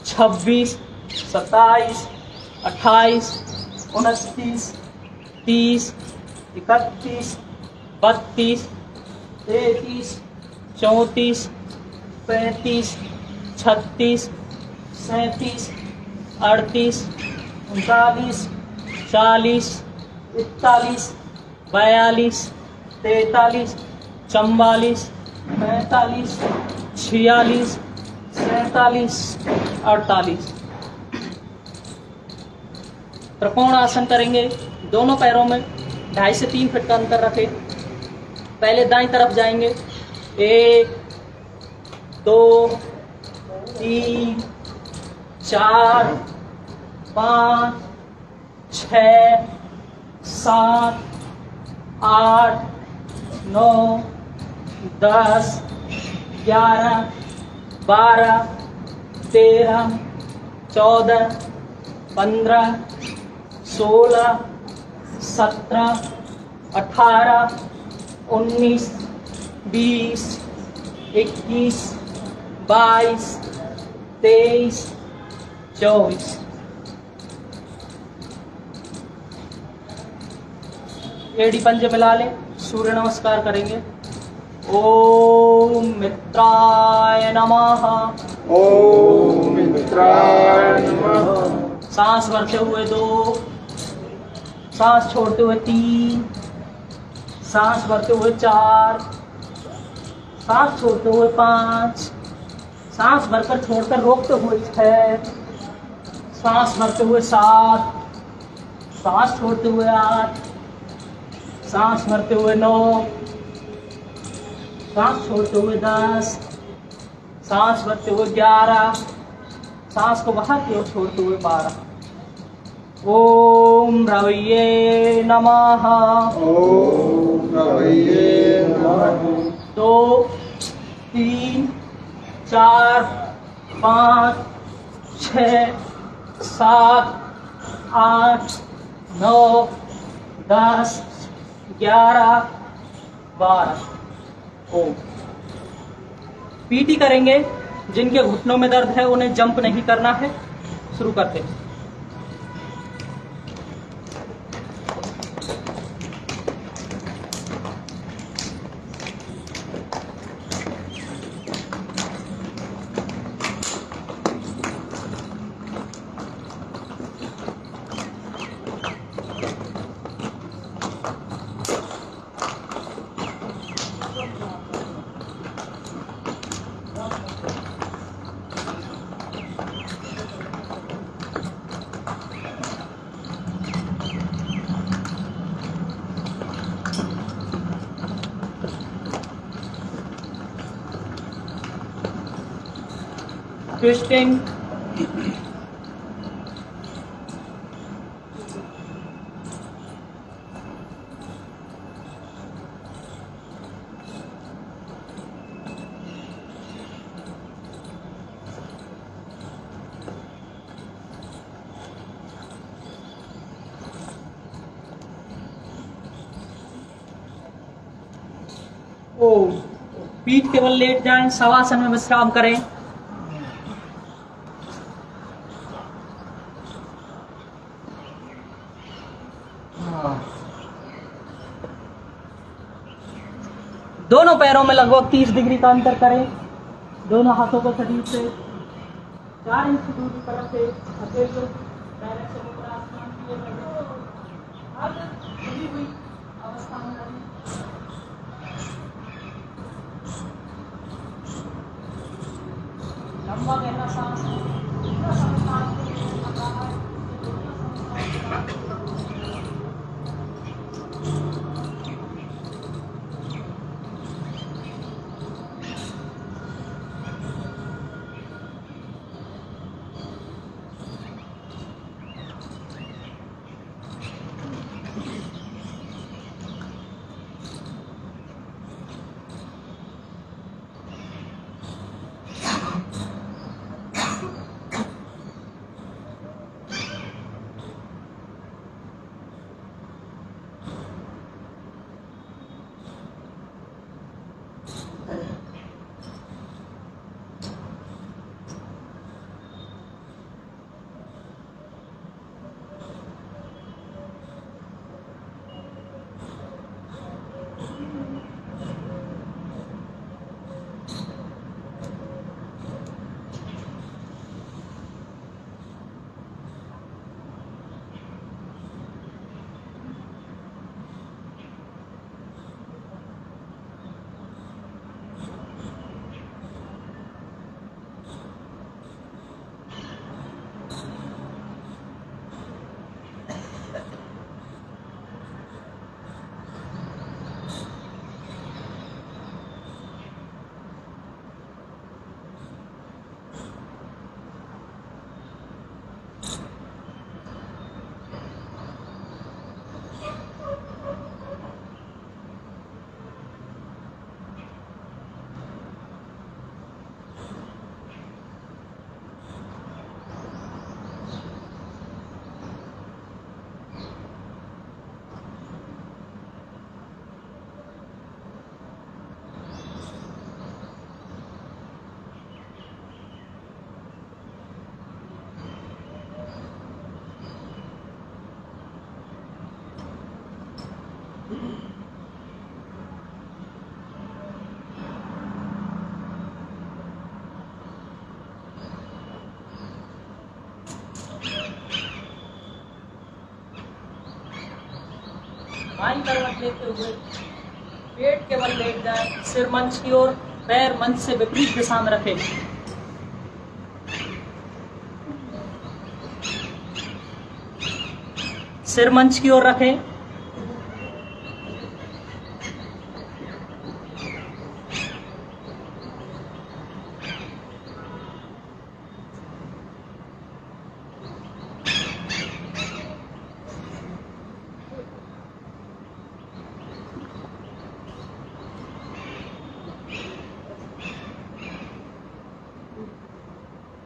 26 27 28 29 30 31 32 33 34 35 36 37 38 39 40 41 42 43 44 45 46 47 48। त्रिकोण आसन करेंगे। दोनों पैरों में 2.5 से 3 फीट का अंतर रखें। पहले दाईं तरफ जाएंगे। 1 2 3 4 5 6 7 8 9 10 11 12 13 14 15 16 17 18 19 20 21 22 23 24। एड़ी पंजे मिला लें। सूर्य नमस्कार करेंगे। ओम मित्राय नमः। ओम मित्राय नमः। सांस भरते हुए 2, सांस छोड़ते हुए 3, सांस भरते हुए 4, सांस छोड़ते हुए 5, सांस भरकर छोड़कर रोकते हुए 6, सांस भरते हुए 7, सांस छोड़ते हुए 8, सांस भरते हुए 9, सांस छोड़ते हुए 10, सांस भरते हुए 11, सांस को बाहर की ओर छोड़ते हुए 12। ओम रवैये नमः। ओम रवैये नमः। 2, 3, 4, 5, 6, 7, 8, 9, 10, 11, 12। ओम। पीटी करेंगे। जिनके घुटनों में दर्द है उन्हें जंप नहीं करना है। शुरू करते हैं। ट्विस्टिंग। ओम। पीठ केवल लेट जाएं, शवासन में विश्राम करें। दोनों पैरों में लगभग 30 डिग्री का अंतर करें। दोनों हाथों को शरीर से 4 इंच दूर की तरफ से हथेलियों डायरेक्शन ऊपर आसमान की ओर बढ़ें। अब खुली हुई अवस्था में रहें। लंबा गहरा सांस पूरा समय सांस को लेकर रहा है। बाईं करवट लेते हुए पेट के बल लेट जाए, सिर मंच की ओर, पैर मंच से विपरीत दिशा में रखें। सिर मंच की ओर रखें।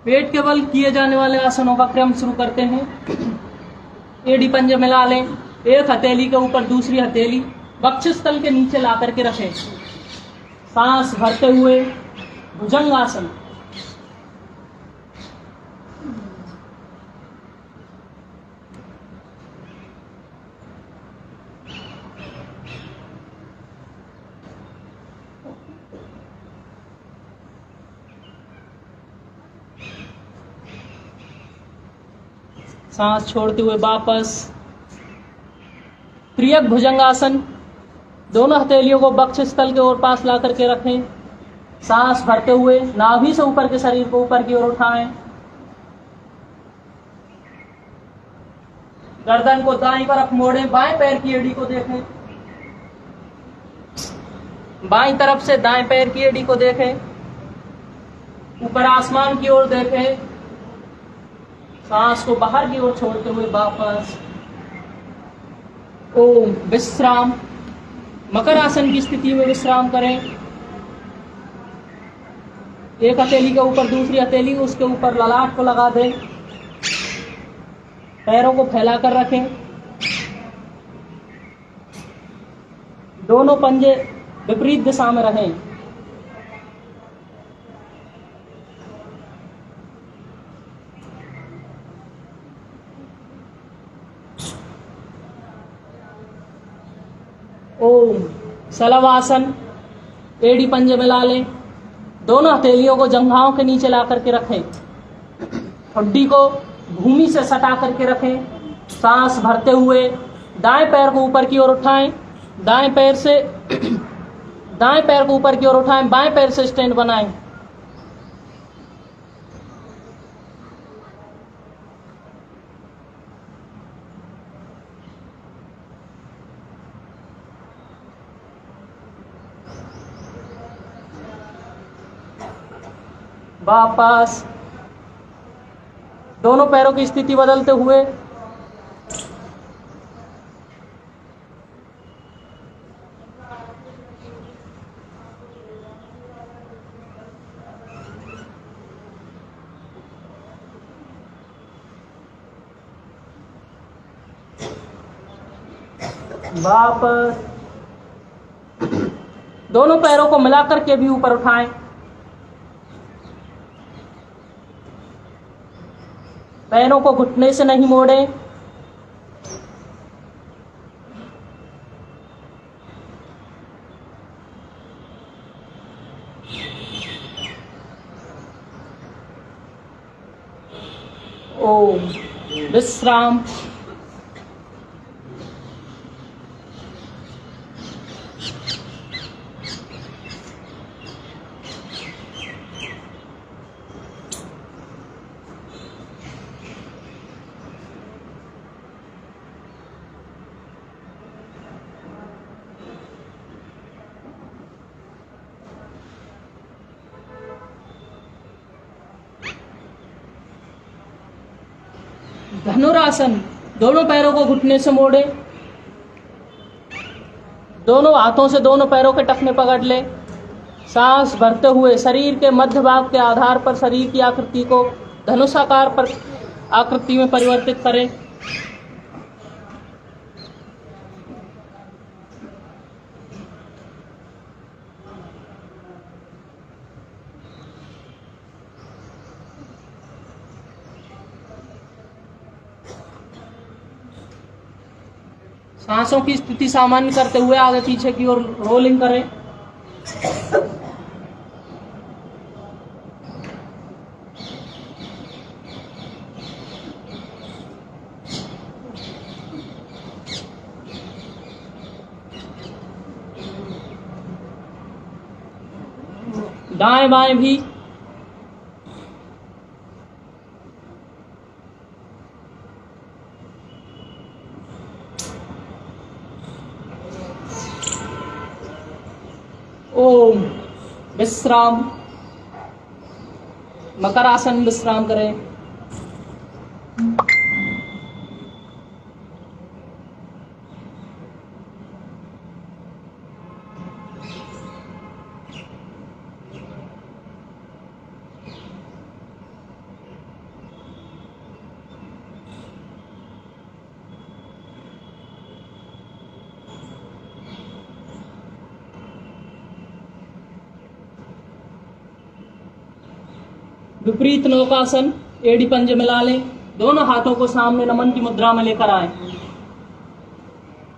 पेट के बल किए जाने वाले आसनों का क्रम शुरू करते हैं। एड़ी पंजे मिला लें, एक हथेली के ऊपर दूसरी हथेली वक्षस्थल के नीचे ला करके रखें। सांस भरते हुए भुजंगासन। सांस छोड़ते हुए वापस त्रियक भुजंगासन। दोनों हथेलियों को वक्षस्थल के ओर पास ला करके रखें। सांस भरते हुए नाभि से ऊपर के शरीर को ऊपर की ओर उठाएं। गर्दन को दाईं तरफ मोड़ें, बाएं पैर की एड़ी को देखें। बाईं तरफ से दाएं पैर की एड़ी को देखें। ऊपर आसमान की ओर देखें। सांस को बाहर की ओर छोड़ते हुए वापस ओम विश्राम। मकर आसन की स्थिति में विश्राम करें। एक हथेली के ऊपर दूसरी हथेली, उसके ऊपर ललाट को लगा दें। पैरों को फैला कर रखें। दोनों पंजे विपरीत दिशा में रहें। ओम सलवासन। एड़ी पंजे मिला लें। दोनों हथेलियों को जंघाओं के नीचे ला करके रखें। हड्डी को भूमि से सटा करके रखें। सांस भरते हुए दाएं पैर को ऊपर की ओर उठाएं। दाएं पैर को ऊपर की ओर उठाएं। बाएं पैर से स्टैंड बनाएं। वापस दोनों पैरों की स्थिति बदलते हुए वापस दोनों पैरों को मिलाकर के भी ऊपर उठाएं। पैरों को घुटने से नहीं मोड़ें। ओम विश्राम। धनुरासन। दोनों पैरों को घुटने से मोड़े। दोनों हाथों से दोनों पैरों के टखने पकड़ ले। सांस भरते हुए शरीर के मध्य भाग के आधार पर शरीर की आकृति को धनुषाकार पर आकृति में परिवर्तित करें। सांसों की स्थिति सामान्य करते हुए आगे पीछे की ओर रोलिंग करें। दाएं बाएं भी। ओम विश्राम। मकर आसन विश्राम करें। विपरीत नौकासन, एड़ी पंजे मिला लें। दोनों हाथों को सामने नमन की मुद्रा में लेकर आए।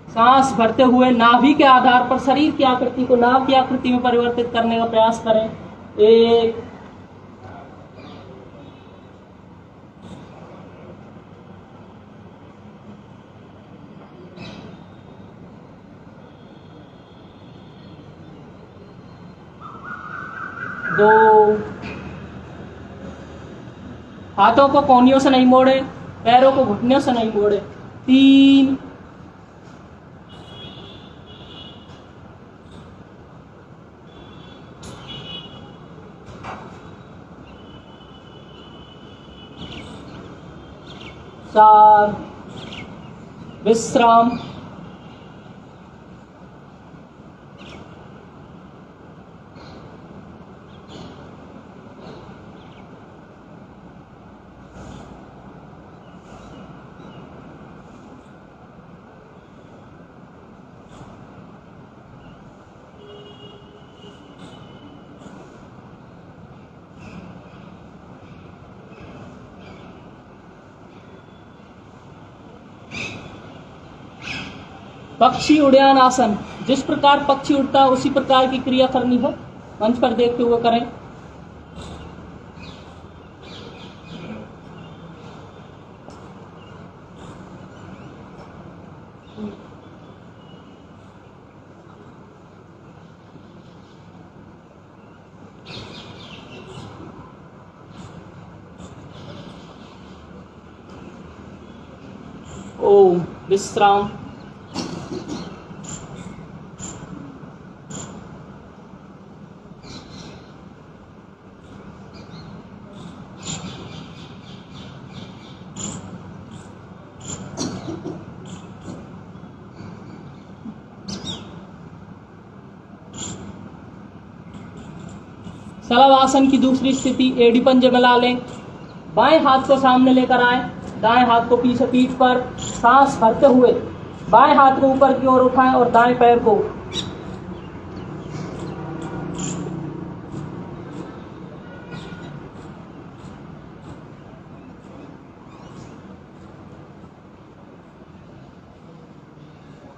सांस भरते हुए नाभि के आधार पर शरीर की आकृति को नाभ की आकृति में परिवर्तित करने का प्रयास करें। 1 2। हाथों को कोहनियों से नहीं मोड़े, पैरों को घुटनों से नहीं मोड़े। 3 4 विश्राम। 'पक्षी उड़ान आसन'। जिस प्रकार पक्षी उड़ता है उसी प्रकार की क्रिया करनी है। मंच पर देखते हुए करें। ओम विश्राम। शलभ आसन की दूसरी स्थिति, एड़ी पंजे मिला लें। बाएं हाथ को सामने लेकर आए, दाएं हाथ को पीछे पीठ पर। सांस भरते हुए बाएं हाथ को ऊपर की ओर उठाएं और दाएं पैर को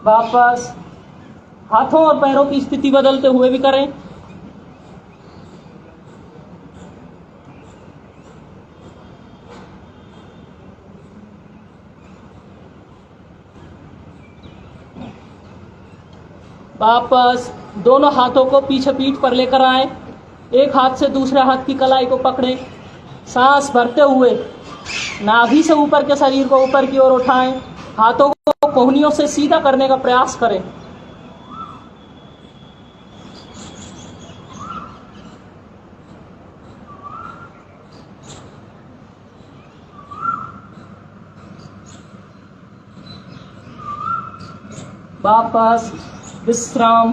वापस। हाथों और पैरों की स्थिति बदलते हुए भी करें। वापस दोनों हाथों को पीछे पीठ पर लेकर आए। एक हाथ से दूसरे हाथ की कलाई को पकड़ें। सांस भरते हुए नाभि से ऊपर के शरीर को ऊपर की ओर उठाएं। हाथों को कोहनियों से सीधा करने का प्रयास करें। वापस विश्राम।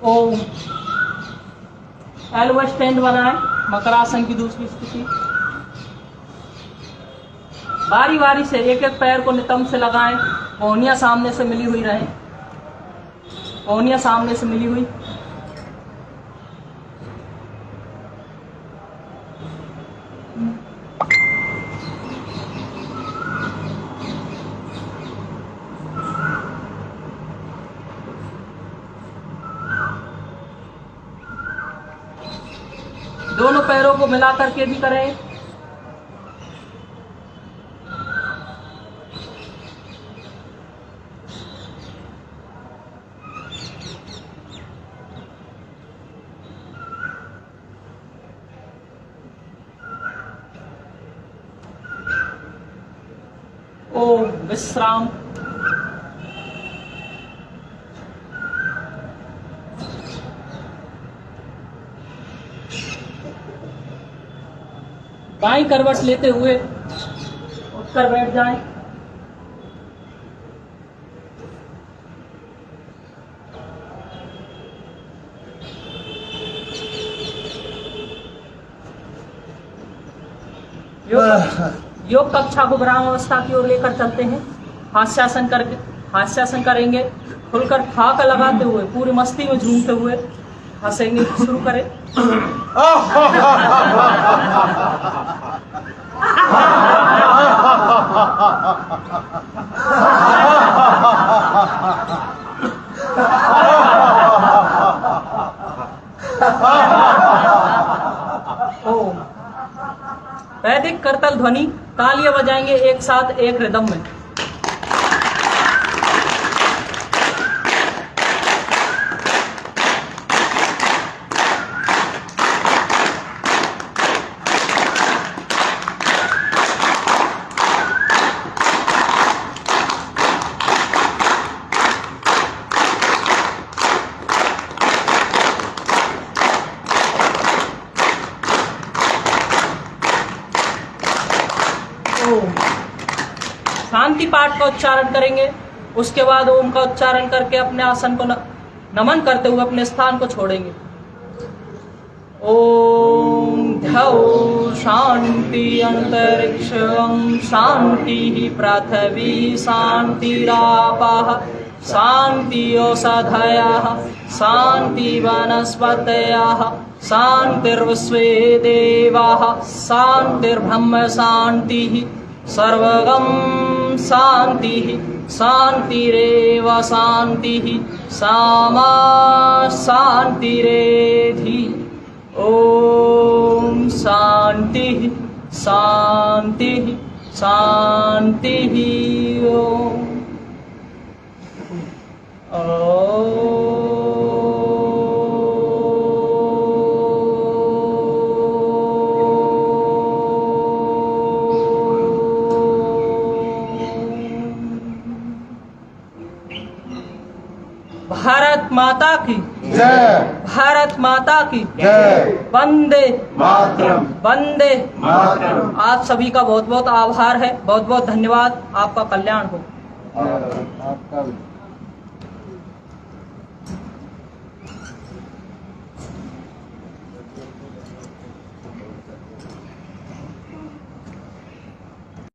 ओम। एल्बो स्टैंड बनाएं, मकरासन की दूसरी स्थिति। बारी बारी से एक एक पैर को नितंब से लगाएं। कोहनियां सामने से मिली हुई रहें। कोहनियां सामने से मिली हुई। दोनों पैरों को मिला करके भी करें। ओम विश्राम। बाईं करवट लेते हुए उठकर बैठ जाएं। योग कक्षा को विराम अवस्था की ओर लेकर चलते हैं। हास्यासन करेंगे। खुलकर ठाक लगाते हुए पूरी मस्ती में झूमते हुए हंसेंगे। शुरू करें। ओम। वैदिक करतल ध्वनि तालियां बजाएंगे एक साथ एक रिदम में। शांति पाठ का उच्चारण करेंगे। उसके बाद ओम का उच्चारण करके अपने आसन को नमन करते हुए अपने स्थान को छोड़ेंगे। ओम ध्याओ शांति अंतरिक्षं शांति पृथ्वी शांतिरापः शांति औषधयः शांति वनस्पतयः शांतिर्विश्वे देवाः शांतिर्ब्रह्म शांतिः सर्वगम शांति शांतिरेव शांति सामा शांतिरेधि। ओम शांति शांति शांति। ओम। भारत माता की जय। भारत माता की जय। वंदे मातरम। वंदे मातरम। आप सभी का बहुत बहुत आभार है। बहुत बहुत धन्यवाद। आपका कल्याण हो। आपका भी।